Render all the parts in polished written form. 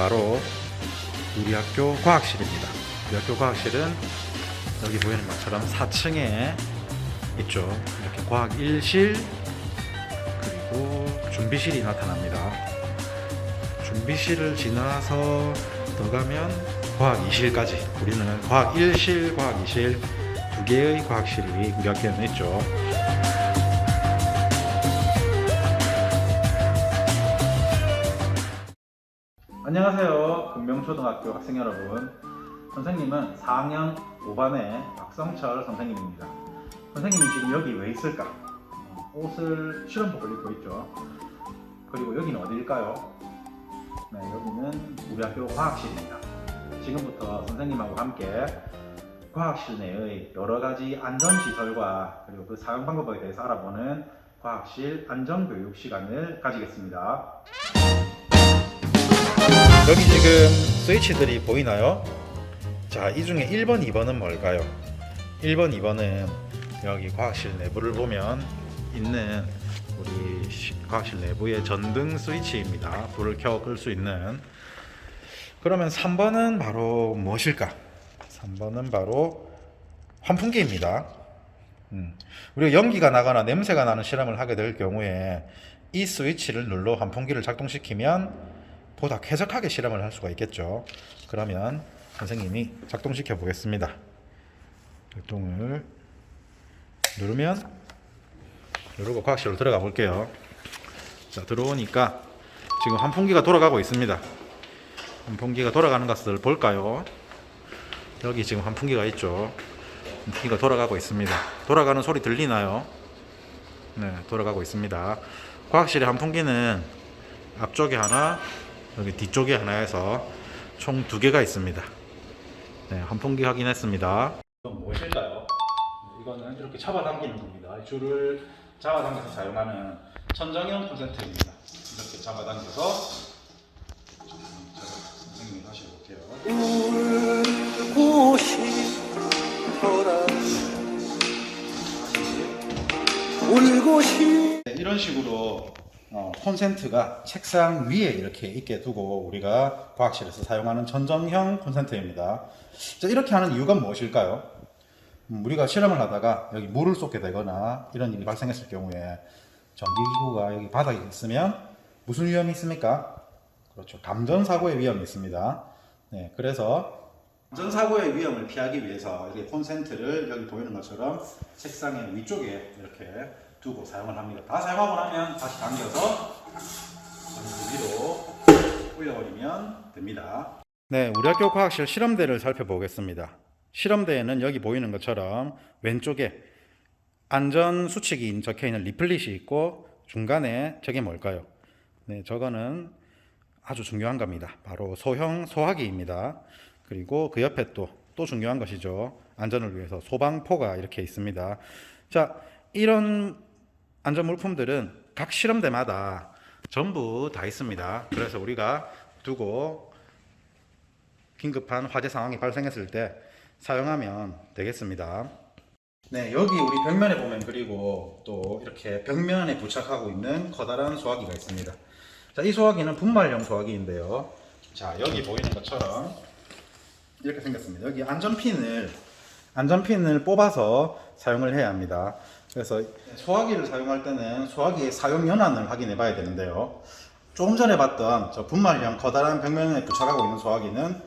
바로 우리 학교 과학실입니다. 우리 학교 과학실은 여기 보이는 것처럼 4층에 있죠. 이렇게 과학 1실 그리고 준비실이 나타납니다. 준비실을 지나서 더 가면 과학 2실까지, 우리는 과학 1실, 과학 2실 두 개의 과학실이 우리 학교에는 있죠. 안녕하세요. 금명초등학교 학생 여러분. 선생님은 4학년 5반의 박성철 선생님입니다. 선생님이 지금 여기 왜 있을까? 옷을 실험복을 입고 있죠. 그리고 여기는 어디일까요? 네, 여기는 우리 학교 과학실입니다. 지금부터 선생님하고 함께 과학실 내의 여러가지 안전시설과 그리고 그 사용 방법에 대해서 알아보는 과학실 안전교육 시간을 가지겠습니다. 여기 지금 스위치들이 보이나요? 자, 이 중에 1번, 2번은 뭘까요? 1번, 2번은 여기 과학실 내부를 보면 있는 우리 과학실 내부의 전등 스위치입니다. 불을 켜 끌 수 있는. 그러면 3번은 바로 무엇일까? 3번은 바로 환풍기입니다. 우리가 연기가 나거나 냄새가 나는 실험을 하게 될 경우에 이 스위치를 눌러 환풍기를 작동시키면 보다 쾌적하게 실험을 할 수가 있겠죠. 그러면 선생님이 작동시켜 보겠습니다. 작동을 누르고 과학실로 들어가 볼게요. 자, 들어오니까 지금 환풍기가 돌아가고 있습니다. 환풍기가 돌아가는 것을 볼까요? 여기 지금 환풍기가 있죠. 환풍기가 돌아가고 있습니다. 돌아가는 소리 들리나요? 네, 돌아가고 있습니다. 과학실의 환풍기는 앞쪽에 하나, 여기 뒤쪽에 하나 해서 총 2개가 있습니다. 네, 환풍기 확인했습니다. 이건 무엇일까요? 이거는 이렇게 잡아당기는 겁니다. 줄을 잡아당겨서 사용하는 천정형 콘센트입니다. 이렇게 잡아당겨서 선생님이 다시 볼게요. 울고 싶어라 울고 싶 네, 이런 식으로 콘센트가 책상 위에 이렇게 있게 두고 우리가 과학실에서 사용하는 천정형 콘센트입니다. 자, 이렇게 하는 이유가 무엇일까요? 우리가 실험을 하다가 여기 물을 쏟게 되거나 이런 일이 발생했을 경우에 전기기구가 여기 바닥에 있으면 무슨 위험이 있습니까? 그렇죠. 감전사고의 위험이 있습니다. 네, 그래서 감전사고의 위험을 피하기 위해서 이렇게 콘센트를 여기 보이는 것처럼 책상의 위쪽에 이렇게 두고 사용을 합니다. 다 사용하고 나면 다시 당겨서 위로 올려버리면 됩니다. 네, 우리 학교 과학실 실험대를 살펴보겠습니다. 실험대에는 여기 보이는 것처럼 왼쪽에 안전수칙이 적혀있는 리플릿이 있고 중간에 저게 뭘까요? 네, 저거는 아주 중요한 겁니다. 바로 소형 소화기입니다. 그리고 그 옆에 또 중요한 것이죠. 안전을 위해서 소방포가 이렇게 있습니다. 자, 이런 안전물품들은 각 실험대마다 전부 다 있습니다. 그래서 우리가 두고 긴급한 화재 상황이 발생했을 때 사용하면 되겠습니다. 네, 여기 우리 벽면에 보면 그리고 또 이렇게 벽면에 부착하고 있는 커다란 소화기가 있습니다. 자, 이 소화기는 분말형 소화기인데요. 자, 여기 보이는 것처럼 이렇게 생겼습니다. 여기 안전핀을 뽑아서 사용을 해야 합니다. 그래서 소화기를 사용할 때는 소화기의 사용 연한을 확인해 봐야 되는데요. 조금 전에 봤던 저 분말형 커다란 벽면에 부착하고 있는 소화기는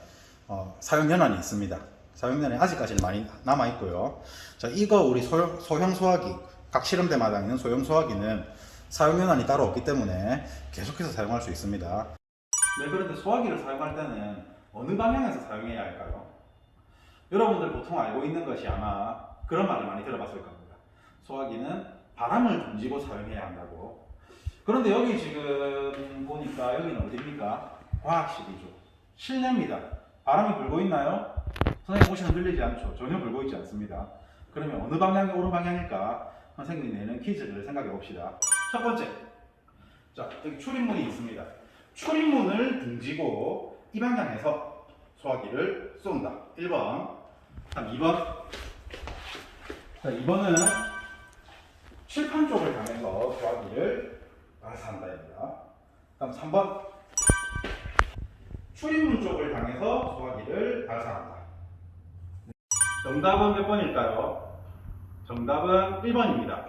사용 연한이 있습니다. 사용 연한이 아직까지는 많이 남아 있고요. 자, 이거 우리 소형 소화기, 각 실험대마다 있는 소형 소화기는 사용 연한이 따로 없기 때문에 계속해서 사용할 수 있습니다. 네, 그런데 소화기를 사용할 때는 어느 방향에서 사용해야 할까요? 여러분들 보통 알고 있는 것이 아마 그런 말을 많이 들어봤을 겁니다. 소화기는 바람을 던지고 사용해야 한다고. 그런데 여기 지금 보니까 여기는 어디입니까? 과학실이죠. 실내입니다. 바람이 불고 있나요? 선생님 혹시 흔들리지 않죠? 전혀 불고 있지 않습니다. 그러면 어느 방향이 옳은 방향일까? 선생님이 내는 퀴즈를 생각해 봅시다. 첫 번째, 자, 여기 출입문이 있습니다. 출입문을 등지고 이 방향에서 소화기를 쏜다. 1번. 다음 2번. 자, 2번은 칠판 쪽을 향해서 소화기를 알아서 한다입니다. 다음 3번. 출입문 쪽을 향해서 소화기를 발사한다. 정답은 몇 번일까요? 정답은 1번입니다.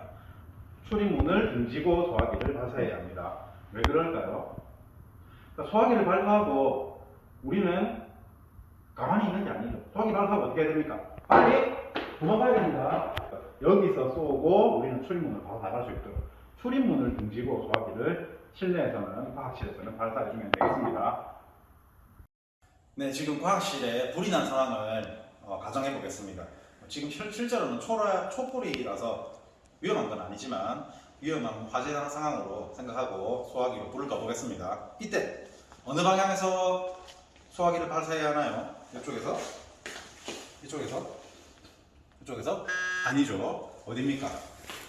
출입문을 등지고 소화기를 발사해야 합니다. 왜 그럴까요? 그러니까 소화기를 발사하고 우리는 가만히 있는 게 아니죠. 소화기 발사하고 어떻게 해야 됩니까? 빨리 도망가야 됩니다. 여기서 쏘고 우리는 출입문을 바로 나갈 수 있도록 출입문을 등지고 소화기를 실내에서는, 과학실에서는 발사해주면 되겠습니다. 네, 지금 과학실에 불이 난 상황을 가정해 보겠습니다. 지금 실제로는 촛불이라서 위험한 건 아니지만 위험한 화재 상황으로 생각하고 소화기로 불을 꺼보겠습니다. 이때 어느 방향에서 소화기를 발사해야 하나요? 이쪽에서? 이쪽에서? 이쪽에서? 아니죠. 어디입니까?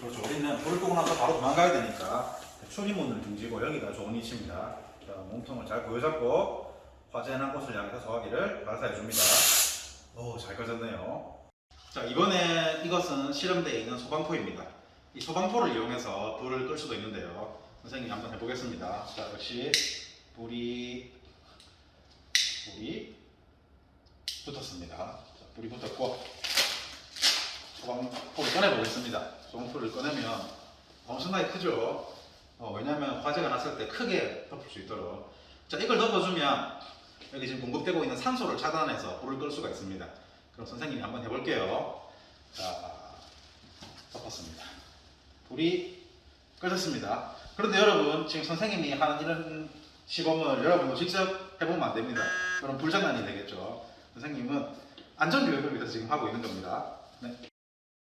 그렇죠. 우리는 불을 끄고 나서 바로 도망가야 되니까 출입문을 등지고 여기가 좋은 위치입니다. 자, 몸통을 잘 부여잡고 화재 난 곳을 향해서 소화기를 발사해 줍니다. 오, 잘 꺼졌네요. 자, 이번에 이것은 실험대에 있는 소방포입니다. 이 소방포를 이용해서 불을 끌 수도 있는데요. 선생님이 한번 해보겠습니다. 자, 역시 불이 붙었습니다. 자, 불이 붙었고 소방포를 꺼내보겠습니다. 소방포를 꺼내면 엄청나게 크죠. 왜냐하면 화재가 났을 때 크게 덮을 수 있도록. 자, 이걸 덮어주면 여기 지금 공급되고 있는 산소를 차단해서 불을 끌 수가 있습니다. 그럼 선생님이 한번 해볼게요. 자, 덮었습니다. 불이 꺼졌습니다. 그런데 여러분, 지금 선생님이 하는 이런 시범을 여러분도 직접 해보면 안 됩니다. 그럼 불장난이 되겠죠. 선생님은 안전교육을 위해서 지금 하고 있는 겁니다.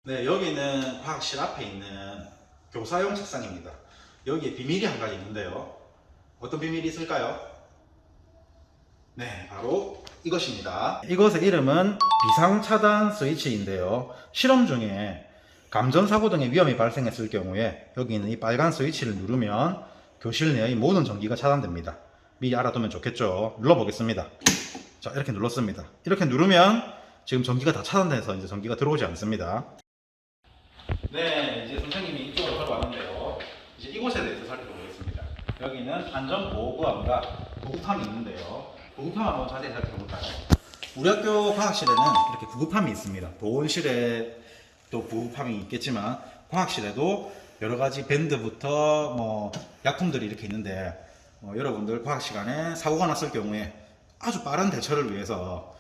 네, 여기는 과학실 앞에 있는 교사용 책상입니다. 여기에 비밀이 한 가지 있는데요. 어떤 비밀이 있을까요? 네, 바로 이것입니다. 이것의 이름은 비상차단 스위치인데요. 실험 중에 감전사고 등의 위험이 발생했을 경우에 여기 있는 이 빨간 스위치를 누르면 교실 내의 모든 전기가 차단됩니다. 미리 알아두면 좋겠죠. 눌러보겠습니다. 자, 이렇게 눌렀습니다. 이렇게 누르면 지금 전기가 다 차단돼서 이제 전기가 들어오지 않습니다. 네, 이제 선생님이 이쪽으로 걸어왔는데요. 이제 이곳에 대해서 살펴보겠습니다. 여기는 안전보호구함과 구급함이 있는데요. 구급함 한번 자세히 살펴볼까요? 우리 학교 과학실에는 이렇게 구급함이 있습니다. 보온실에 또 구급함이 있겠지만 과학실에도 여러 가지 밴드부터 뭐 약품들이 이렇게 있는데 여러분들 과학 시간에 사고가 났을 경우에 아주 빠른 대처를 위해서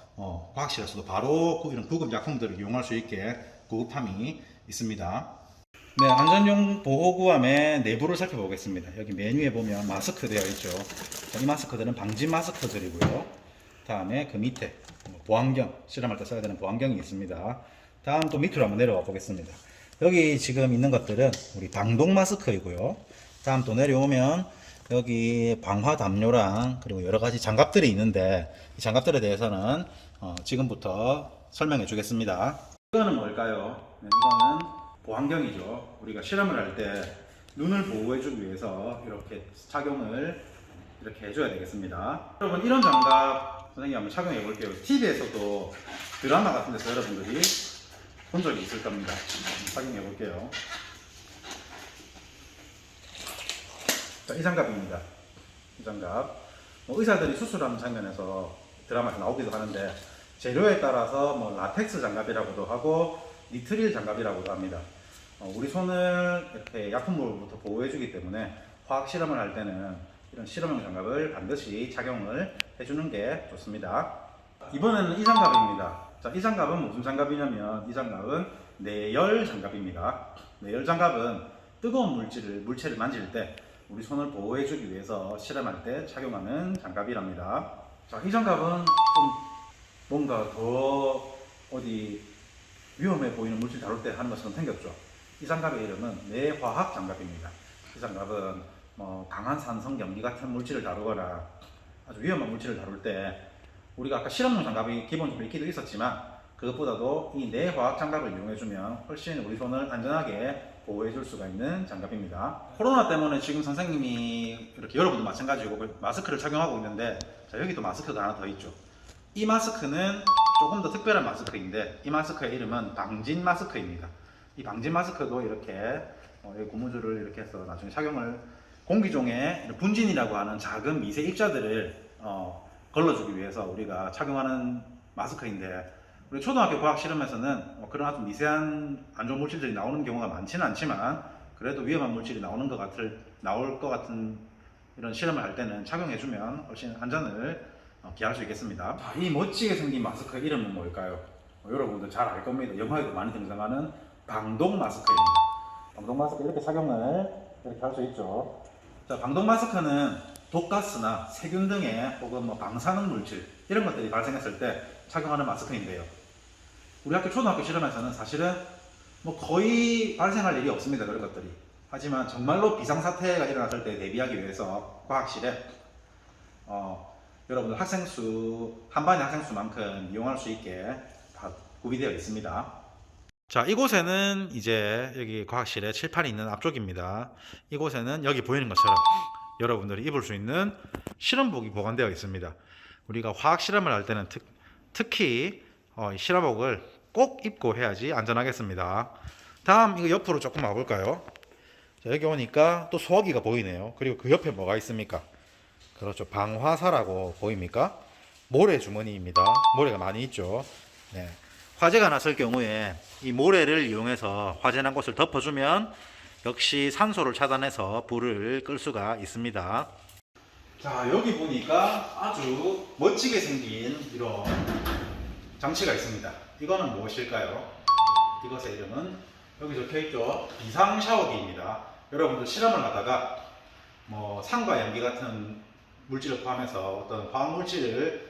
과학실에서도 바로 이런 구급 약품들을 이용할 수 있게 구급함이 있습니다. 네, 안전용 보호구함의 내부를 살펴보겠습니다. 여기 메뉴에 보면 마스크 되어 있죠. 이 마스크들은 방진 마스크들이고요. 다음에 그 밑에 보안경, 실험할 때 써야 되는 보안경이 있습니다. 다음 또 밑으로 한번 내려와 보겠습니다. 여기 지금 있는 것들은 우리 방독 마스크이고요. 다음 또 내려오면 여기 방화 담요랑 그리고 여러 가지 장갑들이 있는데 이 장갑들에 대해서는 지금부터 설명해 주겠습니다. 이거는 뭘까요? 네, 이거는 보안경이죠. 우리가 실험을 할 때 눈을 보호해 주기 위해서 이렇게 착용을 이렇게 해줘야 되겠습니다. 여러분, 이런 장갑 선생님 한번 착용해 볼게요. TV에서도 드라마 같은 데서 여러분들이 본 적이 있을 겁니다. 착용해 볼게요. 자, 이 장갑입니다. 이 장갑. 의사들이 수술하는 장면에서 드라마에서 나오기도 하는데 재료에 따라서 라텍스 장갑이라고도 하고 니트릴 장갑이라고도 합니다. 우리 손을 이렇게 약품으로부터 보호해주기 때문에 화학 실험을 할 때는 이런 실험용 장갑을 반드시 착용을 해주는 게 좋습니다. 이번에는 이 장갑입니다. 자, 이 장갑은 무슨 장갑이냐면 이 장갑은 내열 장갑입니다. 내열 장갑은 뜨거운 물체를 만질 때 우리 손을 보호해주기 위해서 실험할 때 착용하는 장갑이랍니다. 자, 이 장갑은 좀 뭔가 더 어디 위험해 보이는 물질 다룰 때 하는 것처럼 생겼죠. 이 장갑의 이름은 내화학 장갑입니다. 이 장갑은 강한 산성 염기 같은 물질을 다루거나 아주 위험한 물질을 다룰 때 우리가 아까 실험용 장갑이 기본적으로 있기도 있었지만 그것보다도 이 내화학 장갑을 이용해주면 훨씬 우리 손을 안전하게 보호해줄 수가 있는 장갑입니다. 코로나 때문에 지금 선생님이 이렇게 여러분도 마찬가지고 마스크를 착용하고 있는데 자, 여기도 마스크가 하나 더 있죠. 이 마스크는 조금 더 특별한 마스크인데 이 마스크의 이름은 방진 마스크입니다. 이 방진 마스크도 이렇게 여기 고무줄을 이렇게 해서 나중에 착용을 공기 중에 분진이라고 하는 작은 미세 입자들을 걸러주기 위해서 우리가 착용하는 마스크인데, 우리 초등학교 과학 실험에서는 그런 아주 미세한 안 좋은 물질들이 나오는 경우가 많지는 않지만 그래도 위험한 물질이 나올 것 같은 이런 실험을 할 때는 착용해주면 훨씬 안전을 기할 수 있겠습니다. 자, 이 멋지게 생긴 마스크 이름은 뭘까요? 여러분들 잘 알 겁니다. 영화에도 많이 등장하는 방독 마스크입니다. 방독 마스크 이렇게 착용을 이렇게 할 수 있죠. 자, 방독 마스크는 독가스나 세균 등의 혹은 방사능 물질 이런 것들이 발생했을 때 착용하는 마스크인데요. 우리 학교 초등학교 실험에서는 사실은 거의 발생할 일이 없습니다. 그런 것들이. 하지만 정말로 비상사태가 일어났을 때 대비하기 위해서 과학실에 여러분들 한 반의 학생 수만큼 이용할 수 있게 다 구비되어 있습니다. 자, 이곳에는 이제 여기 과학실에 칠판이 있는 앞쪽입니다. 이곳에는 여기 보이는 것처럼 여러분들이 입을 수 있는 실험복이 보관되어 있습니다. 우리가 화학 실험을 할 때는 특히 실험복을 꼭 입고 해야지 안전하겠습니다. 다음 이거 옆으로 조금 와볼까요? 자, 여기 오니까 또 소화기가 보이네요. 그리고 그 옆에 뭐가 있습니까? 그렇죠. 방화사라고 보입니까? 모래 주머니입니다. 모래가 많이 있죠. 네. 화재가 났을 경우에 이 모래를 이용해서 화재 난 곳을 덮어주면 역시 산소를 차단해서 불을 끌 수가 있습니다. 자, 여기 보니까 아주 멋지게 생긴 이런 장치가 있습니다. 이거는 무엇일까요? 이것의 이름은 여기 적혀있죠. 비상 샤워기입니다. 여러분들 실험을 하다가 산과 연기 같은 물질을 포함해서 어떤 화학물질을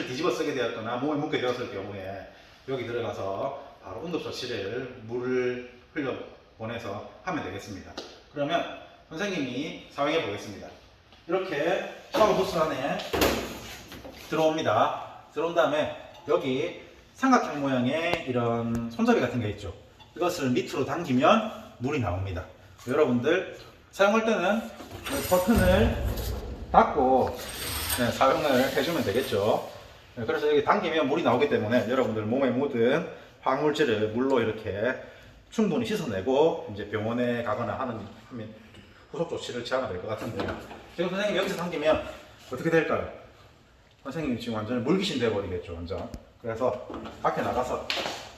뒤집어 쓰게 되었거나 몸에 묻게 되었을 경우에 여기 들어가서 바로 응급처치를 물을 흘려 보내서 하면 되겠습니다. 그러면 선생님이 사용해 보겠습니다. 이렇게 샤워 부스 안에 들어옵니다. 들어온 다음에 여기 삼각형 모양의 이런 손잡이 같은 게 있죠. 이것을 밑으로 당기면 물이 나옵니다. 여러분들 사용할 때는 버튼을 닫고 사용을 해주면 되겠죠. 그래서 여기 당기면 물이 나오기 때문에 여러분들 몸에 묻은 화학물질을 물로 이렇게 충분히 씻어내고 이제 병원에 가거나 하면 후속 조치를 취하면 될 것 같은데요. 지금 선생님 여기서 당기면 어떻게 될까요? 선생님이 지금 완전히 물귀신 돼버리겠죠, 완전. 그래서 밖에 나가서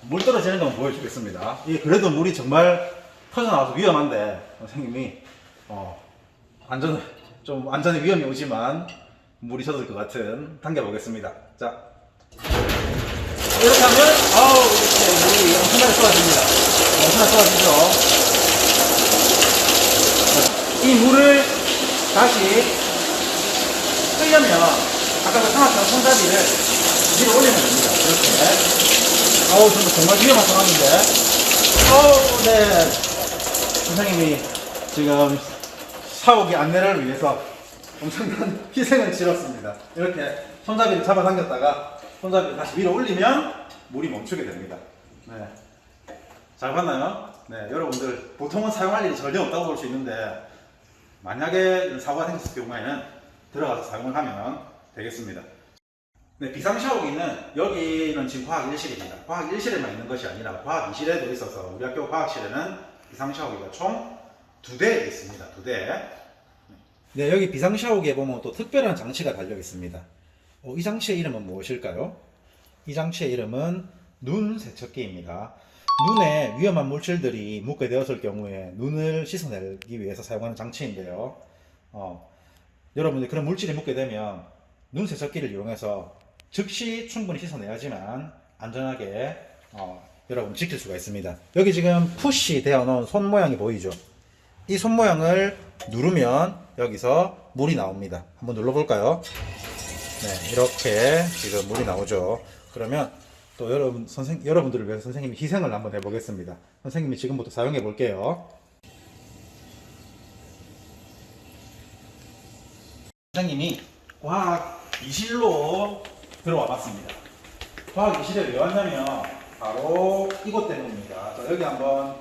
물 떨어지는 건 보여주겠습니다. 이게 그래도 물이 정말 터져나와서 위험한데 선생님이 안전에 위험이 오지만 물이 젖을 것 같은 당겨보겠습니다. 자, 이렇게 하면 이렇게 물이 엄청나게 쏟아집니다. 엄청나게 쏟아지죠. 이 물을 다시 끌려면 아까 그 삼각형 손잡이를 위로 올리면 됩니다. 이렇게. 정말 위험한 상황인데. 네. 선생님이 지금 샤워기 안내를 위해서 엄청난 희생을 치렀습니다. 이렇게 손잡이를 잡아당겼다가 손잡이를 다시 위로 올리면 물이 멈추게 됩니다. 네. 잘 봤나요? 네. 여러분들 보통은 사용할 일이 전혀 없다고 볼 수 있는데 만약에 사고가 생겼을 경우에는 들어가서 사용을 하면 되겠습니다. 네, 비상 샤워기는 여기는 지금 과학 1실입니다. 과학 1실에만 있는 것이 아니라 과학 2실에도 있어서 우리 학교 과학실에는 비상 샤워기가 총 2대 있습니다. 2대. 네, 여기 비상 샤워기에 보면 또 특별한 장치가 달려 있습니다. 이 장치의 이름은 무엇일까요? 이 장치의 이름은 눈 세척기입니다. 눈에 위험한 물질들이 묻게 되었을 경우에 눈을 씻어내기 위해서 사용하는 장치인데요. 여러분들 그런 물질이 묻게 되면 눈 세척기를 이용해서 즉시 충분히 씻어내야지만 안전하게 여러분 지킬 수가 있습니다. 여기 지금 푸시 되어 놓은 손 모양이 보이죠? 이 손 모양을 누르면 여기서 물이 나옵니다. 한번 눌러볼까요? 네, 이렇게 지금 물이 나오죠. 그러면 또 여러분들을 위해서 선생님이 희생을 한번 해보겠습니다. 선생님이 지금부터 사용해 볼게요. 선생님이 과학 2실로 들어와 봤습니다. 과학 2실에 왜 왔냐면 바로 이것 때문입니다. 자, 여기 한번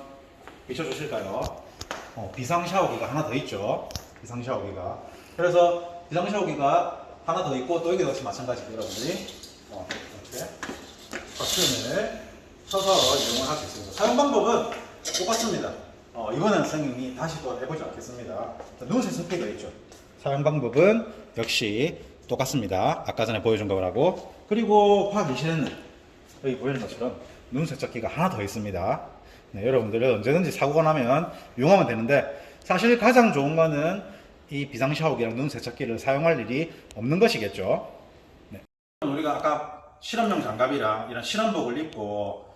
비춰주실까요? 비상 샤워기가 하나 더 있죠. 비상 샤워기가. 그래서 비상 샤워기가 하나 더 있고 또 여기도 역시 마찬가지로 여러분들이 이렇게 버튼을 쳐서 이용을 할 수 있습니다. 사용 방법은 똑같습니다. 이번엔 선생님이 다시 또 해보지 않겠습니다. 눈 세척기가 있죠. 사용 방법은 역시 똑같습니다. 아까 전에 보여준 거라고. 그리고 화학 이실에는 여기 보이는 것처럼 눈 세척기가 하나 더 있습니다. 네, 여러분들 언제든지 사고가 나면 이용하면 되는데, 사실 가장 좋은 거는 이 비상 샤워기랑 눈 세척기를 사용할 일이 없는 것이겠죠. 네. 우리가 아까 실험용 장갑이랑 이런 실험복을 입고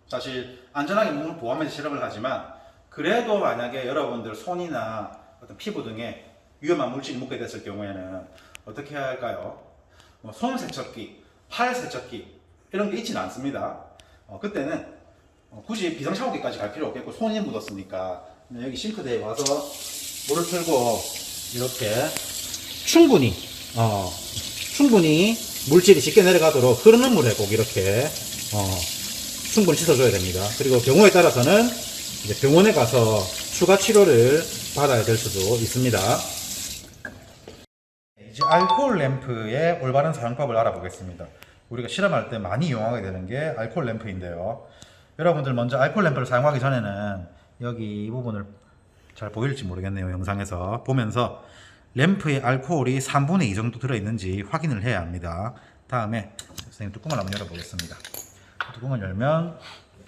사실 안전하게 몸을 보호하면서 실험을 하지만, 그래도 만약에 여러분들 손이나 어떤 피부 등에 위험한 물질이 묻게 됐을 경우에는 어떻게 해야 할까요? 손 세척기, 팔 세척기 이런 게 있지는 않습니다. 그때는 굳이 비상 샤워기까지 갈 필요 없겠고, 손이 묻었으니까 여기 싱크대에 와서 물을 틀고 이렇게 충분히 물질이 짙게 내려가도록 흐르는 물에 꼭 이렇게 충분히 씻어줘야 됩니다. 그리고 경우에 따라서는 이제 병원에 가서 추가 치료를 받아야 될 수도 있습니다. 이제 알코올 램프의 올바른 사용법을 알아보겠습니다. 우리가 실험할 때 많이 이용하게 되는 게 알코올 램프인데요. 여러분들 먼저 알코올 램프를 사용하기 전에는 여기 이 부분을 잘 보일지 모르겠네요. 영상에서 보면서 램프에 알코올이 3분의 2 정도 들어있는지 확인을 해야 합니다. 다음에 선생님 뚜껑을 한번 열어보겠습니다. 뚜껑을 열면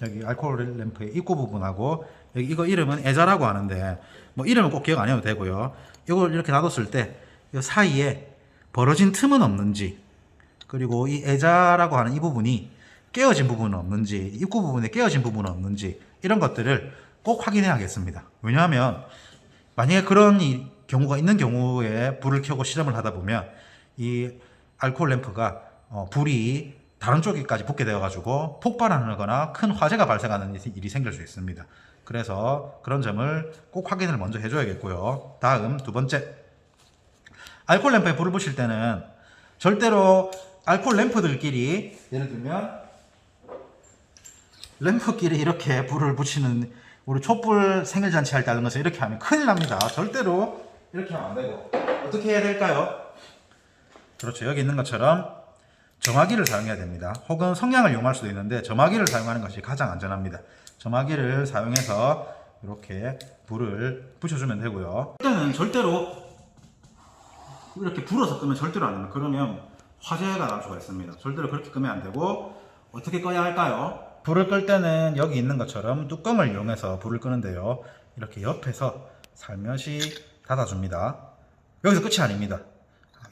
여기 알코올 램프의 입구 부분하고 여기 이거 이름은 애자라고 하는데, 뭐 이름은 꼭 기억 안 해도 되고요. 이걸 이렇게 놔뒀을 때 이 사이에 벌어진 틈은 없는지, 그리고 이 애자라고 하는 이 부분이 깨어진 부분은 없는지, 입구 부분에 깨어진 부분은 없는지, 이런 것들을 꼭 확인해야겠습니다. 왜냐하면 만약에 그런 경우가 있는 경우에 불을 켜고 실험을 하다 보면 이 알코올 램프가 불이 다른 쪽에까지 붙게 되어 가지고 폭발하거나 큰 화재가 발생하는 일이 생길 수 있습니다. 그래서 그런 점을 꼭 확인을 먼저 해줘야겠고요. 다음 두 번째, 알코올 램프에 불을 붙일 때는 절대로 알코올 램프들끼리, 예를 들면 램프끼리 이렇게 불을 붙이는, 우리 촛불 생일잔치 할 때 하는 것을 이렇게 하면 큰일 납니다. 절대로 이렇게 하면 안 되고, 어떻게 해야 될까요? 그렇죠. 여기 있는 것처럼 점화기를 사용해야 됩니다. 혹은 성냥을 이용할 수도 있는데 점화기를 사용하는 것이 가장 안전합니다. 점화기를 사용해서 이렇게 불을 붙여주면 되고요. 일단은 절대로 이렇게 불어서 끄면 절대로 안 됩니다. 그러면 화재가 날 수가 있습니다. 절대로 그렇게 끄면 안 되고, 어떻게 꺼야 할까요? 불을 끌 때는 여기 있는 것처럼 뚜껑을 이용해서 불을 끄는데요. 이렇게 옆에서 살며시 닫아줍니다. 여기서 끝이 아닙니다.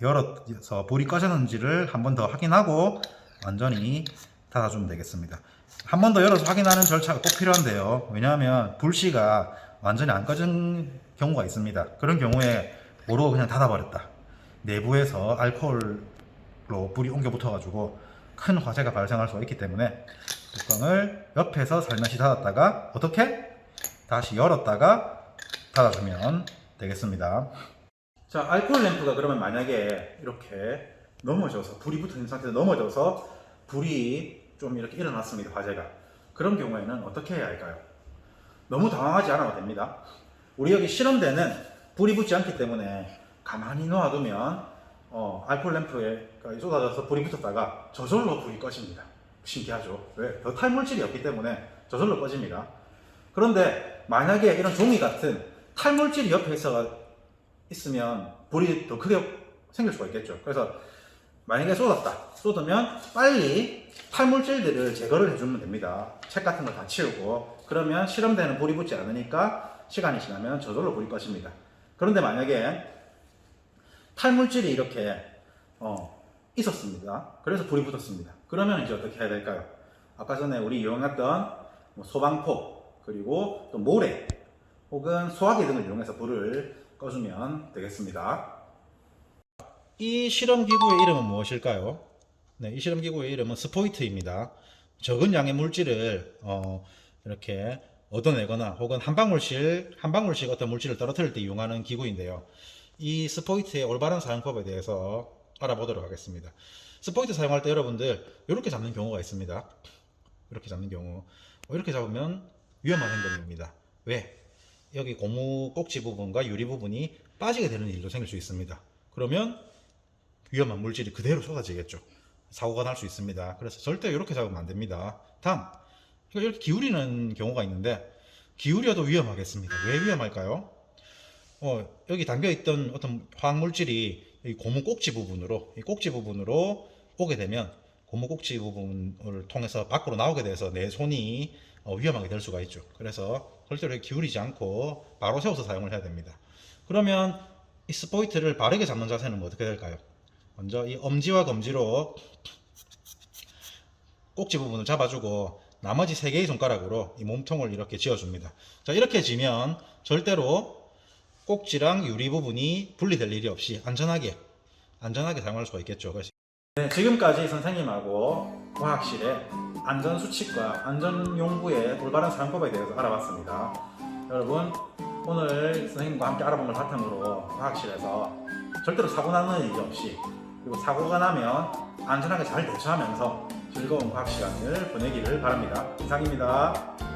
열어서 불이 꺼졌는지를 한 번 더 확인하고 완전히 닫아주면 되겠습니다. 한 번 더 열어서 확인하는 절차가 꼭 필요한데요. 왜냐하면 불씨가 완전히 안 꺼진 경우가 있습니다. 그런 경우에 모르고 그냥 닫아버렸다, 내부에서 알코올로 불이 옮겨 붙어가지고 큰 화재가 발생할 수가 있기 때문에 뚜껑을 옆에서 살며시 닫았다가 어떻게? 다시 열었다가 닫아주면 되겠습니다. 자, 알코올 램프가 그러면 만약에 이렇게 넘어져서, 불이 붙어 있는 상태에서 넘어져서 불이 좀 이렇게 일어났습니다, 화재가. 그런 경우에는 어떻게 해야 할까요? 너무 당황하지 않아도 됩니다. 우리 여기 실험대는 불이 붙지 않기 때문에 가만히 놓아두면 알코올 램프에 쏟아져서 불이 붙었다가 저절로 불이 꺼집니다. 신기하죠? 왜? 더 탈물질이 없기 때문에 저절로 꺼집니다. 그런데 만약에 이런 종이 같은 탈물질이 옆에 있으면 불이 더 크게 생길 수가 있겠죠. 그래서 만약에 쏟으면 빨리 탈물질들을 제거를 해주면 됩니다. 책 같은 거 다 치우고. 그러면 실험대는 불이 붙지 않으니까 시간이 지나면 저절로 불이 꺼집니다. 그런데 만약에 탈물질이 이렇게 있었습니다. 그래서 불이 붙었습니다. 그러면 이제 어떻게 해야 될까요? 아까 전에 우리 이용했던 소방포, 그리고 또 모래 혹은 소화기 등을 이용해서 불을 꺼주면 되겠습니다. 이 실험기구의 이름은 무엇일까요? 네, 이 실험기구의 이름은 스포이트입니다. 적은 양의 물질을 이렇게 얻어내거나 혹은 한 방울씩 어떤 물질을 떨어뜨릴 때 이용하는 기구인데요. 이 스포이트의 올바른 사용법에 대해서 알아보도록 하겠습니다. 스포이트 사용할 때 여러분들 이렇게 잡는 경우가 있습니다. 이렇게 잡는 경우, 이렇게 잡으면 위험한 행동입니다. 왜? 여기 고무 꼭지 부분과 유리 부분이 빠지게 되는 일도 생길 수 있습니다. 그러면 위험한 물질이 그대로 쏟아지겠죠. 사고가 날 수 있습니다. 그래서 절대 이렇게 잡으면 안 됩니다. 다음, 이렇게 기울이는 경우가 있는데 기울여도 위험하겠습니다. 왜 위험할까요? 여기 담겨있던 어떤 화학물질이 이 고무 꼭지 부분으로 오게 되면 고무 꼭지 부분을 통해서 밖으로 나오게 돼서 내 손이 위험하게 될 수가 있죠. 그래서 절대로 기울이지 않고 바로 세워서 사용을 해야 됩니다. 그러면 이 스포이트를 바르게 잡는 자세는 뭐 어떻게 될까요? 먼저 이 엄지와 검지로 꼭지 부분을 잡아주고 나머지 3개의 손가락으로 이 몸통을 이렇게 쥐어줍니다. 자, 이렇게 쥐면 절대로 꼭지랑 유리 부분이 분리될 일이 없이 안전하게 사용할 수가 있겠죠. 그래서 네, 지금까지 선생님하고 과학실의 안전수칙과 안전용구의 올바른 사용법에 대해서 알아봤습니다. 여러분, 오늘 선생님과 함께 알아본 걸 바탕으로 과학실에서 절대로 사고 나는 일이 없이, 그리고 사고가 나면 안전하게 잘 대처하면서 즐거운 과학 시간을 보내기를 바랍니다. 이상입니다.